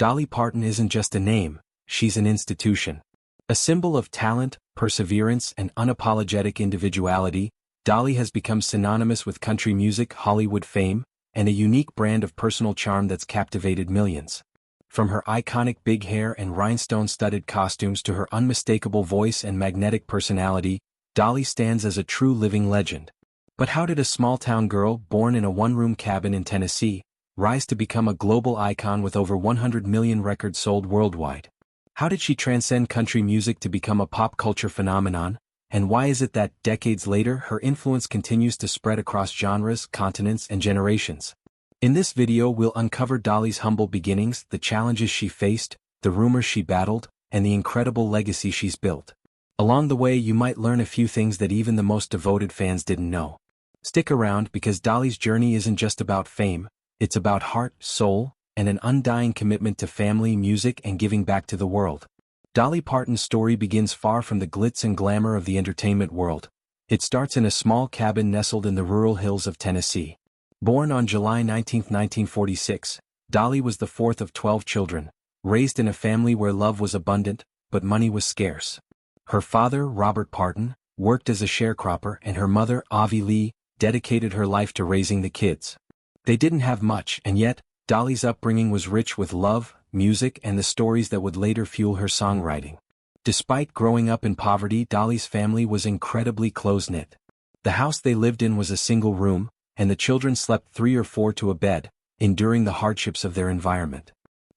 Dolly Parton isn't just a name, she's an institution. A symbol of talent, perseverance, and unapologetic individuality, Dolly has become synonymous with country music, Hollywood fame, and a unique brand of personal charm that's captivated millions. From her iconic big hair and rhinestone-studded costumes to her unmistakable voice and magnetic personality, Dolly stands as a true living legend. But how did a small-town girl born in a one-room cabin in Tennessee rise to become a global icon with over 100 million records sold worldwide? How did she transcend country music to become a pop culture phenomenon? And why is it that, decades later, her influence continues to spread across genres, continents, and generations? In this video we'll uncover Dolly's humble beginnings, the challenges she faced, the rumors she battled, and the incredible legacy she's built. Along the way you might learn a few things that even the most devoted fans didn't know. Stick around because Dolly's journey isn't just about fame, it's about heart, soul, and an undying commitment to family, music, and giving back to the world. Dolly Parton's story begins far from the glitz and glamour of the entertainment world. It starts in a small cabin nestled in the rural hills of Tennessee. Born on July 19, 1946, Dolly was the fourth of 12 children, raised in a family where love was abundant, but money was scarce. Her father, Robert Parton, worked as a sharecropper, and her mother, Avi Lee, dedicated her life to raising the kids. They didn't have much, and yet, Dolly's upbringing was rich with love, music, and the stories that would later fuel her songwriting. Despite growing up in poverty, Dolly's family was incredibly close-knit. The house they lived in was a single room, and the children slept 3 or 4 to a bed, enduring the hardships of their environment.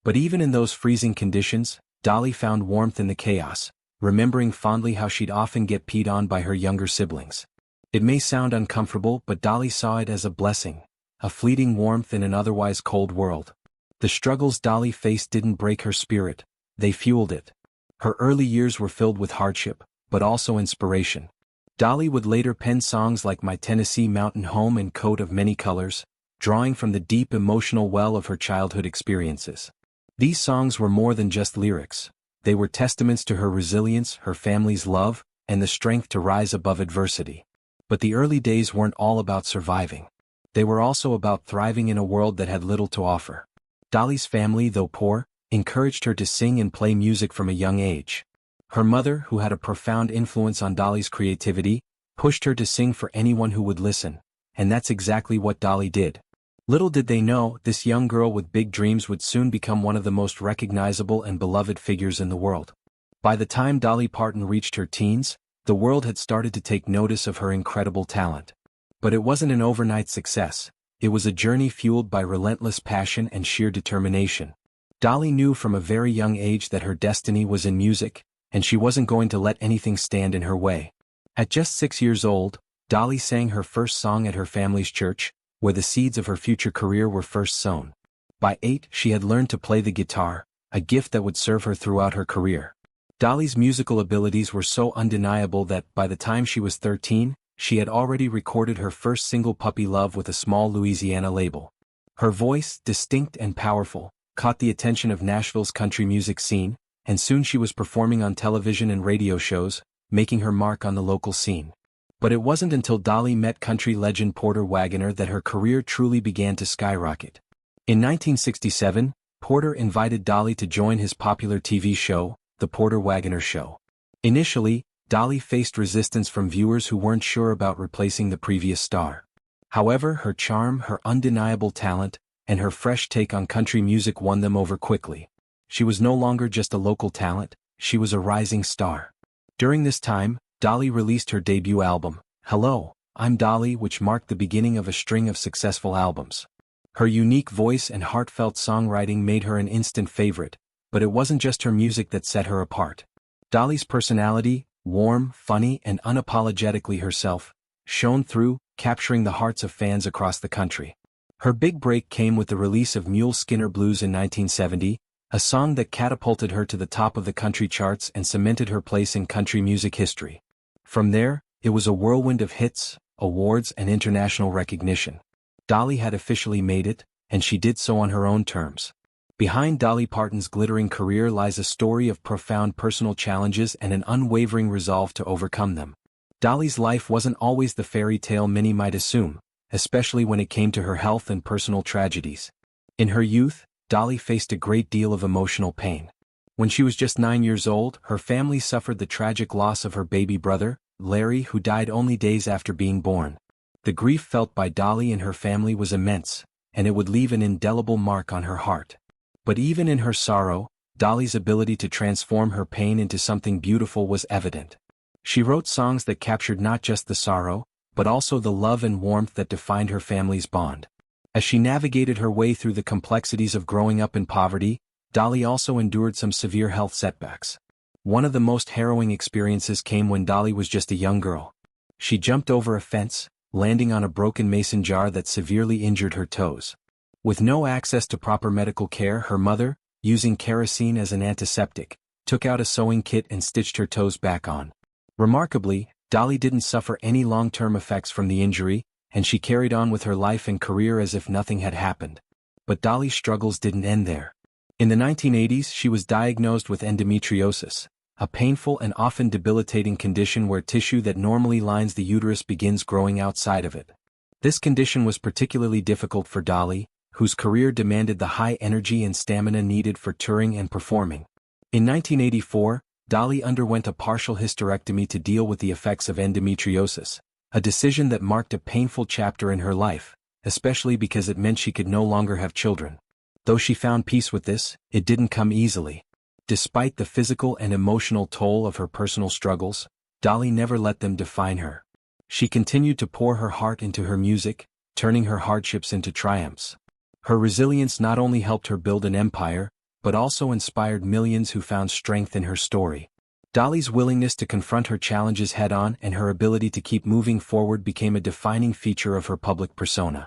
But even in those freezing conditions, Dolly found warmth in the chaos, remembering fondly how she'd often get peed on by her younger siblings. It may sound uncomfortable, but Dolly saw it as a blessing, a fleeting warmth in an otherwise cold world. The struggles Dolly faced didn't break her spirit, they fueled it. Her early years were filled with hardship, but also inspiration. Dolly would later pen songs like My Tennessee Mountain Home and Coat of Many Colors, drawing from the deep emotional well of her childhood experiences. These songs were more than just lyrics. They were testaments to her resilience, her family's love, and the strength to rise above adversity. But the early days weren't all about surviving. They were also about thriving in a world that had little to offer. Dolly's family, though poor, encouraged her to sing and play music from a young age. Her mother, who had a profound influence on Dolly's creativity, pushed her to sing for anyone who would listen, and that's exactly what Dolly did. Little did they know, this young girl with big dreams would soon become one of the most recognizable and beloved figures in the world. By the time Dolly Parton reached her teens, the world had started to take notice of her incredible talent. But it wasn't an overnight success. It was a journey fueled by relentless passion and sheer determination. Dolly knew from a very young age that her destiny was in music, and she wasn't going to let anything stand in her way. At just 6 years old, Dolly sang her first song at her family's church, where the seeds of her future career were first sown. By 8, she had learned to play the guitar, a gift that would serve her throughout her career. Dolly's musical abilities were so undeniable that, by the time she was 13, she had already recorded her first single, Puppy Love, with a small Louisiana label. Her voice, distinct and powerful, caught the attention of Nashville's country music scene, and soon she was performing on television and radio shows, making her mark on the local scene. But it wasn't until Dolly met country legend Porter Wagoner that her career truly began to skyrocket. In 1967, Porter invited Dolly to join his popular TV show, The Porter Wagoner Show. Initially, Dolly faced resistance from viewers who weren't sure about replacing the previous star. However, her charm, her undeniable talent, and her fresh take on country music won them over quickly. She was no longer just a local talent, she was a rising star. During this time, Dolly released her debut album, Hello, I'm Dolly, which marked the beginning of a string of successful albums. Her unique voice and heartfelt songwriting made her an instant favorite, but it wasn't just her music that set her apart. Dolly's personality, warm, funny, and unapologetically herself, shone through, capturing the hearts of fans across the country. Her big break came with the release of Mule Skinner Blues in 1970, a song that catapulted her to the top of the country charts and cemented her place in country music history. From there, it was a whirlwind of hits, awards, and international recognition. Dolly had officially made it, and she did so on her own terms. Behind Dolly Parton's glittering career lies a story of profound personal challenges and an unwavering resolve to overcome them. Dolly's life wasn't always the fairy tale many might assume, especially when it came to her health and personal tragedies. In her youth, Dolly faced a great deal of emotional pain. When she was just 9 years old, her family suffered the tragic loss of her baby brother, Larry, who died only days after being born. The grief felt by Dolly and her family was immense, and it would leave an indelible mark on her heart. But even in her sorrow, Dolly's ability to transform her pain into something beautiful was evident. She wrote songs that captured not just the sorrow, but also the love and warmth that defined her family's bond. As she navigated her way through the complexities of growing up in poverty, Dolly also endured some severe health setbacks. One of the most harrowing experiences came when Dolly was just a young girl. She jumped over a fence, landing on a broken mason jar that severely injured her toes. With no access to proper medical care, her mother, using kerosene as an antiseptic, took out a sewing kit and stitched her toes back on. Remarkably, Dolly didn't suffer any long-term effects from the injury, and she carried on with her life and career as if nothing had happened. But Dolly's struggles didn't end there. In the 1980s, she was diagnosed with endometriosis, a painful and often debilitating condition where tissue that normally lines the uterus begins growing outside of it. This condition was particularly difficult for Dolly, whose career demanded the high energy and stamina needed for touring and performing. In 1984, Dolly underwent a partial hysterectomy to deal with the effects of endometriosis, a decision that marked a painful chapter in her life, especially because it meant she could no longer have children. Though she found peace with this, it didn't come easily. Despite the physical and emotional toll of her personal struggles, Dolly never let them define her. She continued to pour her heart into her music, turning her hardships into triumphs. Her resilience not only helped her build an empire, but also inspired millions who found strength in her story. Dolly's willingness to confront her challenges head-on and her ability to keep moving forward became a defining feature of her public persona.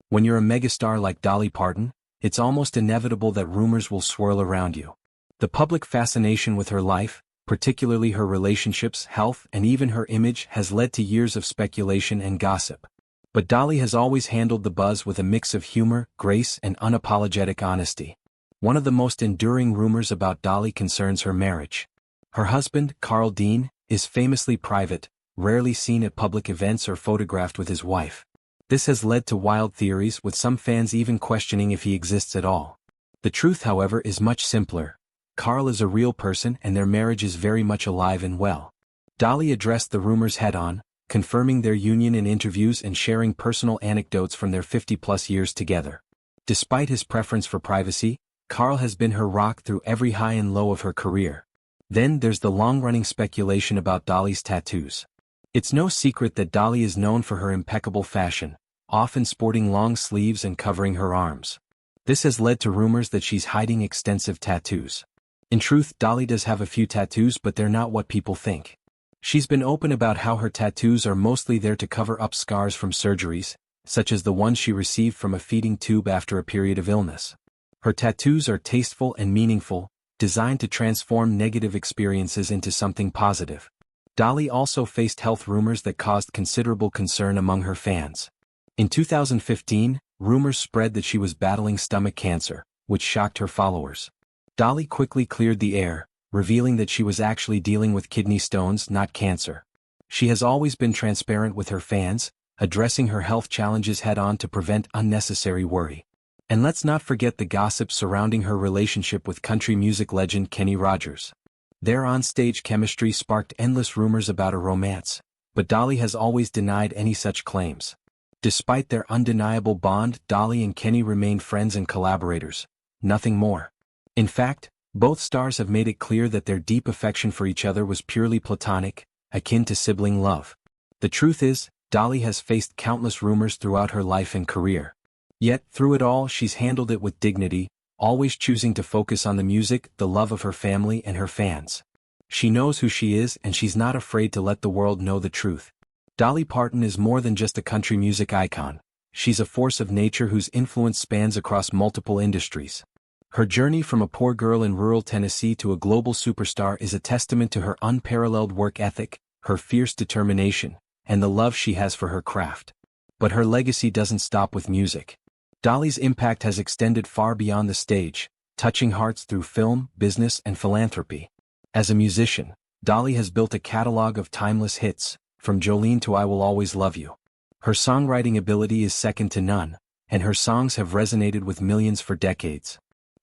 When you're a megastar like Dolly Parton, it's almost inevitable that rumors will swirl around you. The public fascination with her life, particularly her relationships, health, and even her image, has led to years of speculation and gossip. But Dolly has always handled the buzz with a mix of humor, grace, and unapologetic honesty. One of the most enduring rumors about Dolly concerns her marriage. Her husband, Carl Dean, is famously private, rarely seen at public events or photographed with his wife. This has led to wild theories, with some fans even questioning if he exists at all. The truth, however, is much simpler. Carl is a real person and their marriage is very much alive and well. Dolly addressed the rumors head-on, confirming their union in interviews and sharing personal anecdotes from their 50-plus years together. Despite his preference for privacy, Carl has been her rock through every high and low of her career. Then there's the long-running speculation about Dolly's tattoos. It's no secret that Dolly is known for her impeccable fashion, often sporting long sleeves and covering her arms. This has led to rumors that she's hiding extensive tattoos. In truth, Dolly does have a few tattoos, but they're not what people think. She's been open about how her tattoos are mostly there to cover up scars from surgeries, such as the ones she received from a feeding tube after a period of illness. Her tattoos are tasteful and meaningful, designed to transform negative experiences into something positive. Dolly also faced health rumors that caused considerable concern among her fans. In 2015, rumors spread that she was battling stomach cancer, which shocked her followers. Dolly quickly cleared the air, revealing that she was actually dealing with kidney stones, not cancer. She has always been transparent with her fans, addressing her health challenges head-on to prevent unnecessary worry. And let's not forget the gossip surrounding her relationship with country music legend Kenny Rogers. Their on-stage chemistry sparked endless rumors about a romance, but Dolly has always denied any such claims. Despite their undeniable bond, Dolly and Kenny remain friends and collaborators, nothing more. In fact, both stars have made it clear that their deep affection for each other was purely platonic, akin to sibling love. The truth is, Dolly has faced countless rumors throughout her life and career. Yet, through it all, she's handled it with dignity, always choosing to focus on the music, the love of her family, and her fans. She knows who she is, and she's not afraid to let the world know the truth. Dolly Parton is more than just a country music icon. She's a force of nature whose influence spans across multiple industries. Her journey from a poor girl in rural Tennessee to a global superstar is a testament to her unparalleled work ethic, her fierce determination, and the love she has for her craft. But her legacy doesn't stop with music. Dolly's impact has extended far beyond the stage, touching hearts through film, business, and philanthropy. As a musician, Dolly has built a catalog of timeless hits, from Jolene to I Will Always Love You. Her songwriting ability is second to none, and her songs have resonated with millions for decades.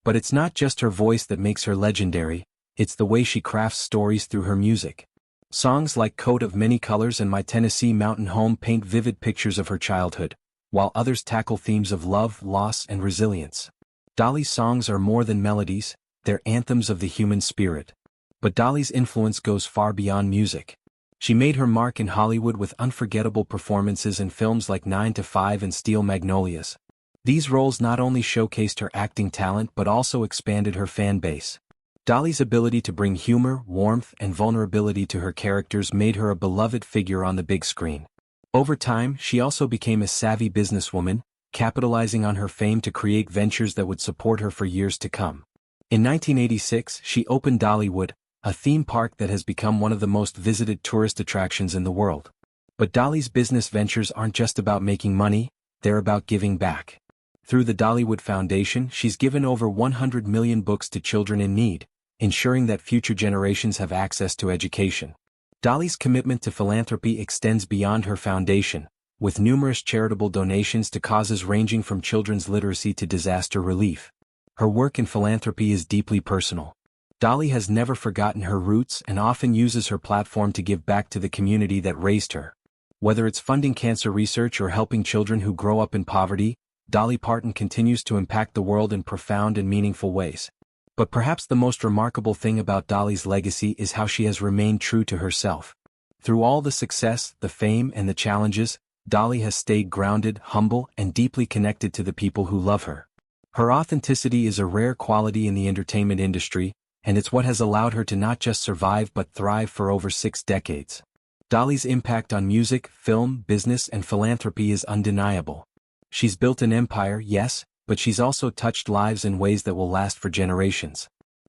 But it's not just her voice that makes her legendary, it's the way she crafts stories through her music. Songs like Coat of Many Colors and My Tennessee Mountain Home paint vivid pictures of her childhood, while others tackle themes of love, loss, and resilience. Dolly's songs are more than melodies, they're anthems of the human spirit. But Dolly's influence goes far beyond music. She made her mark in Hollywood with unforgettable performances in films like 9 to 5 and Steel Magnolias. These roles not only showcased her acting talent but also expanded her fan base. Dolly's ability to bring humor, warmth, and vulnerability to her characters made her a beloved figure on the big screen. Over time, she also became a savvy businesswoman, capitalizing on her fame to create ventures that would support her for years to come. In 1986, she opened Dollywood, a theme park that has become one of the most visited tourist attractions in the world. But Dolly's business ventures aren't just about making money, they're about giving back. Through the Dollywood Foundation, she's given over 100 million books to children in need, ensuring that future generations have access to education. Dolly's commitment to philanthropy extends beyond her foundation, with numerous charitable donations to causes ranging from children's literacy to disaster relief. Her work in philanthropy is deeply personal. Dolly has never forgotten her roots and often uses her platform to give back to the community that raised her. Whether it's funding cancer research or helping children who grow up in poverty, Dolly Parton continues to impact the world in profound and meaningful ways. But perhaps the most remarkable thing about Dolly's legacy is how she has remained true to herself. Through all the success, the fame, and the challenges, Dolly has stayed grounded, humble, and deeply connected to the people who love her. Her authenticity is a rare quality in the entertainment industry, and it's what has allowed her to not just survive but thrive for over 6 decades. Dolly's impact on music, film, business, and philanthropy is undeniable. She's built an empire, yes, but she's also touched lives in ways that will last for generations.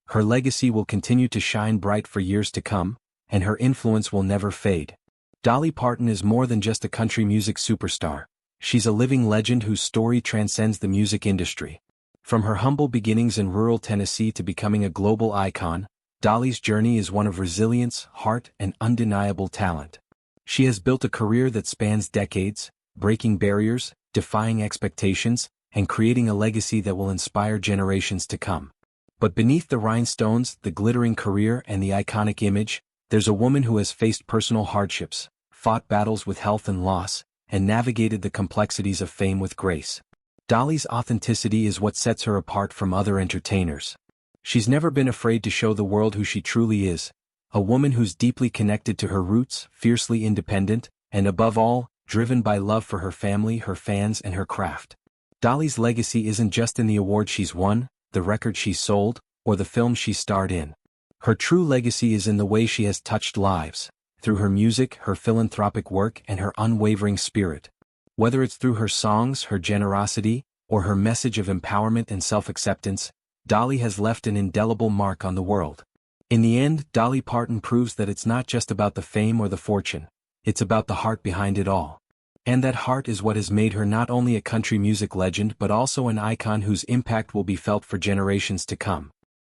Her legacy will continue to shine bright for years to come, and her influence will never fade. Dolly Parton is more than just a country music superstar. She's a living legend whose story transcends the music industry. From her humble beginnings in rural Tennessee to becoming a global icon, Dolly's journey is one of resilience, heart, and undeniable talent. She has built a career that spans decades, breaking barriers, defying expectations, and creating a legacy that will inspire generations to come. But beneath the rhinestones, the glittering career, and the iconic image, there's a woman who has faced personal hardships, fought battles with health and loss, and navigated the complexities of fame with grace. Dolly's authenticity is what sets her apart from other entertainers. She's never been afraid to show the world who she truly is, a woman who's deeply connected to her roots, fiercely independent, and above all, driven by love for her family, her fans, and her craft. Dolly's legacy isn't just in the awards she's won, the records she's sold, or the films she starred in. Her true legacy is in the way she has touched lives, through her music, her philanthropic work, and her unwavering spirit. Whether it's through her songs, her generosity, or her message of empowerment and self-acceptance, Dolly has left an indelible mark on the world. In the end, Dolly Parton proves that it's not just about the fame or the fortune, it's about the heart behind it all. And that heart is what has made her not only a country music legend but also an icon whose impact will be felt for generations to come.